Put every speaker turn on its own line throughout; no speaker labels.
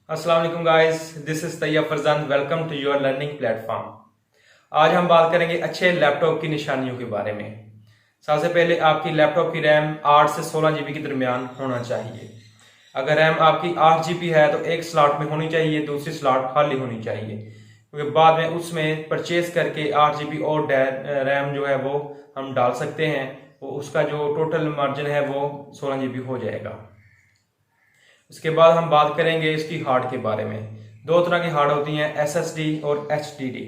अस्सलाम वालेकुम guys, this is Tayyab Farzan. Welcome to your learning platform. आज हम बात करेंगे अच्छे लैपटॉप की निशानियों के बारे में। सबसे पहले आपकी लैपटॉप की रैम 8 से 16 जीबी के दरमियान होना चाहिए। अगर रैम आपकी 8 जीबी है तो एक स्लॉट में होनी चाहिए, दूसरी स्लॉट खाली होनी चाहिए, क्योंकि बाद में उसमें परचेज करके 8 जीबी और रैम जो है वो हम डाल सकते हैं। वो उसका जो टोटल मार्जिन है वो 16 जीबी हो जाएगा। उसके बाद हम बात करेंगे इसकी हार्ड के बारे में। दो तरह की हार्ड होती हैं, एसएसडी और एचडीडी।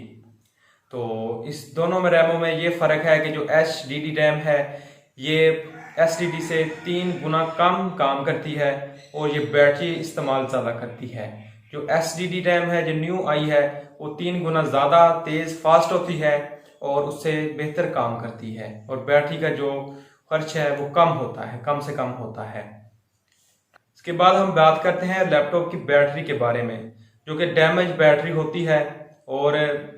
तो इस दोनों में रैमों में ये फ़र्क है कि जो एचडीडी रैम है ये एसडीडी से 3 गुना कम काम करती है और ये बैटरी इस्तेमाल ज़्यादा करती है। जो एचडीडी रैम है जो न्यू आई है वो 3 गुना ज़्यादा तेज़ फास्ट होती है और उससे बेहतर काम करती है, और बैटरी का जो खर्च है वो कम होता है, कम से कम होता है। इसके बाद हम बात करते हैं लैपटॉप की बैटरी के बारे में, जो कि डैमेज बैटरी होती है और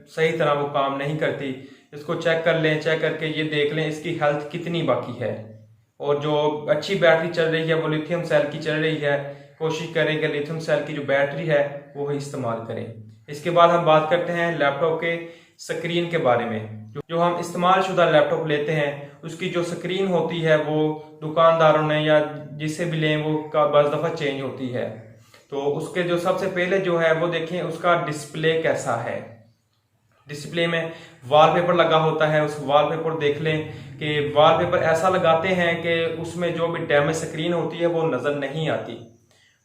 सही तरह वो काम नहीं करती। इसको चेक कर लें, चेक करके ये देख लें इसकी हेल्थ कितनी बाकी है, और जो अच्छी बैटरी चल रही है वो लिथियम सेल की चल रही है। कोशिश करें कि लिथियम सेल की जो बैटरी है वो ही इस्तेमाल करें। इसके बाद हम बात करते हैं लैपटॉप के स्क्रीन के बारे में। जो हम इस्तेमाल शुदा लैपटॉप लेते हैं उसकी जो स्क्रीन होती है वो दुकानदारों ने या जिससे भी लें वो का बस दफ़ा चेंज होती है। तो उसके जो सबसे पहले जो है वो देखें उसका डिस्प्ले कैसा है। डिस्प्ले में वॉलपेपर लगा होता है, उस वॉलपेपर देख लें कि वॉलपेपर ऐसा लगाते हैं कि उसमें जो भी डैमेज स्क्रीन होती है वो नज़र नहीं आती।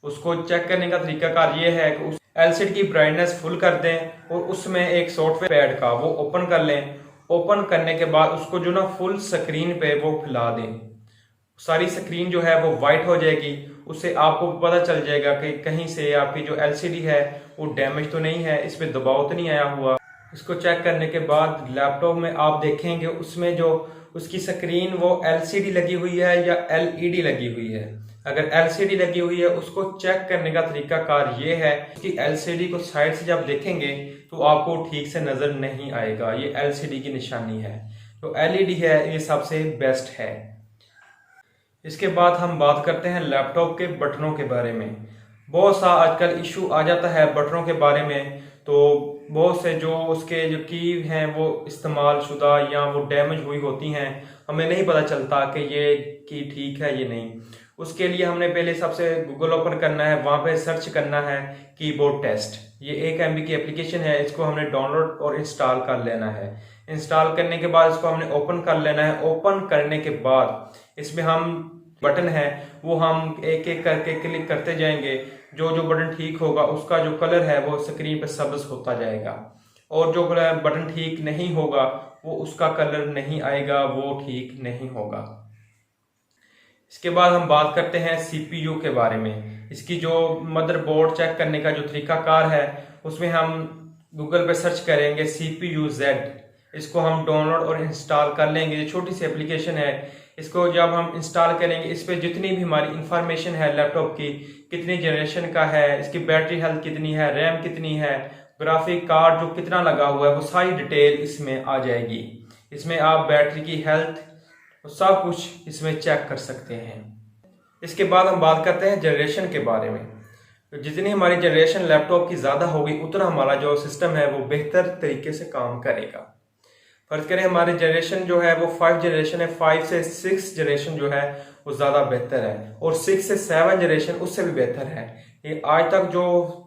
उसको चेक करने का तरीकाकार ये है कि उस एलसीडी की ब्राइटनेस फुल कर दें और उसमें एक सॉफ्टवेयर पैड का वो ओपन कर लें। ओपन करने के बाद उसको जो ना फुल स्क्रीन पे वो फैला दें। सारी स्क्रीन जो है वो वाइट हो जाएगी। उससे आपको पता चल जाएगा कि कहीं से आपकी जो एलसीडी है वो डैमेज तो नहीं है, इस पे दबाव तो नहीं आया हुआ। इसको चेक करने के बाद लैपटॉप में आप देखेंगे उसमें जो उसकी स्क्रीन वो एलसीडी लगी हुई है या एलईडी लगी हुई है। अगर एलसीडी लगी हुई है उसको चेक करने का तरीकाकार ये है कि एलसीडी को साइड से जब देखेंगे तो आपको ठीक से नजर नहीं आएगा, ये एलसीडी की निशानी है। तो एलईडी है ये सबसे बेस्ट है। इसके बाद हम बात करते हैं लैपटॉप के बटनों के बारे में। बहुत सा आजकल इशू आ जाता है बटनों के बारे में। तो बहुत से जो उसके जो की हैं वो इस्तेमाल शुदा या वो डैमेज हुई होती हैं, हमें नहीं पता चलता कि ये की ठीक है ये नहीं। उसके लिए हमने पहले सबसे गूगल ओपन करना है, वहाँ पे सर्च करना है कीबोर्ड टेस्ट। ये 1 MB की एप्लीकेशन है, इसको हमने डाउनलोड और इंस्टॉल कर लेना है। इंस्टॉल करने के बाद इसको हमने ओपन कर लेना है। ओपन करने के बाद इसमें हम बटन है वो हम एक एक करके क्लिक करते जाएंगे। जो जो बटन ठीक होगा उसका जो कलर है वो स्क्रीन पर सब्ज होता जाएगा, और जो बटन ठीक नहीं होगा वो उसका कलर नहीं आएगा, वो ठीक नहीं होगा। इसके बाद हम बात करते हैं सीपीयू के बारे में। इसकी जो मदरबोर्ड चेक करने का जो तरीकाकार है उसमें हम गूगल पे सर्च करेंगे CPU Z। इसको हम डाउनलोड और इंस्टॉल कर लेंगे। ये छोटी सी एप्लीकेशन है। इसको जब हम इंस्टॉल करेंगे इस पर जितनी भी हमारी इंफॉर्मेशन है लैपटॉप की, कितनी जनरेशन का है, इसकी बैटरी हेल्थ कितनी है, रैम कितनी है, ग्राफिक कार्ड जो कितना लगा हुआ है, वो सारी डिटेल इसमें आ जाएगी। इसमें आप बैटरी की हेल्थ सब कुछ इसमें चेक कर सकते हैं। इसके बाद हम बात करते हैं जनरेशन के बारे में। तो जितनी हमारी जनरेशन लैपटॉप की ज़्यादा होगी उतना हमारा जो सिस्टम है वो बेहतर तरीके से काम करेगा। फर्ज करें हमारी जनरेशन जो है वो 5 जनरेशन है, 5 से 6 जनरेशन जो है वो ज़्यादा बेहतर है, और 6 से 7 जनरेशन उससे भी बेहतर है। ये आज तक जो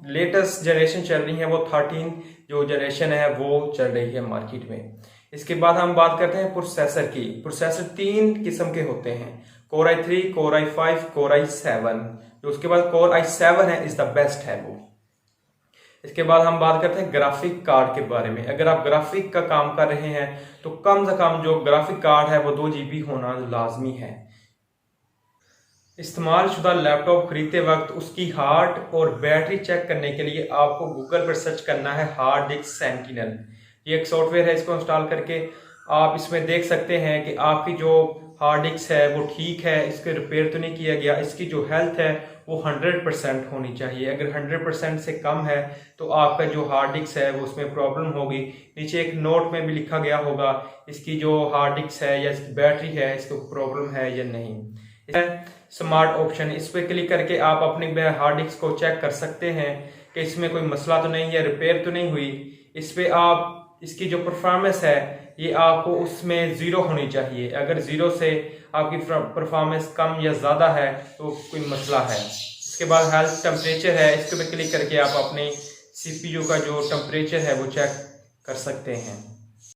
लेटेस्ट जनरेशन चल रही है वो 13 जो जनरेशन है वो चल रही है मार्केट में। इसके बाद हम बात करते हैं प्रोसेसर की। प्रोसेसर 3 किस्म के होते हैं, Core i3, Core i5, Core i7। जो उसके बाद Core i7 है इज द बेस्ट है वो। इसके बाद हम बात करते हैं ग्राफिक कार्ड के बारे में। अगर आप ग्राफिक का काम कर रहे हैं तो कम से कम जो ग्राफिक कार्ड है वो 2 GB होना लाजमी है। इस्तेमाल शुदा लैपटॉप खरीदते वक्त उसकी हार्ड और बैटरी चेक करने के लिए आपको गूगल पर सर्च करना है हार्ड डिस्क सेंटिनल। ये एक सॉफ्टवेयर है, इसको इंस्टॉल करके आप इसमें देख सकते हैं कि आपकी जो हार्ड डिस्क है वो ठीक है, इसके रिपेयर तो नहीं किया गया, इसकी जो हेल्थ है वो 100% होनी चाहिए। अगर 100% से कम है तो आपका जो हार्ड डिस्क है वो उसमें प्रॉब्लम होगी। नीचे एक नोट में भी लिखा गया होगा इसकी जो हार्ड डिस्क है या इसकी बैटरी है इसको प्रॉब्लम है या नहीं। स्मार्ट ऑप्शन, इस पर क्लिक करके आप अपनी हार्ड डिस्क को चेक कर सकते हैं कि इसमें कोई मसला तो नहीं है, रिपेयर तो नहीं हुई। इस पे आप इसकी जो परफॉर्मेंस है ये आपको उसमें 0 होनी चाहिए। अगर 0 से आपकी परफॉर्मेंस कम या ज़्यादा है तो कोई मसला है। इसके बाद हेल्थ टेम्परेचर है, इसके पे क्लिक करके आप अपने CPU का जो टेम्परेचर है वो चेक कर सकते हैं।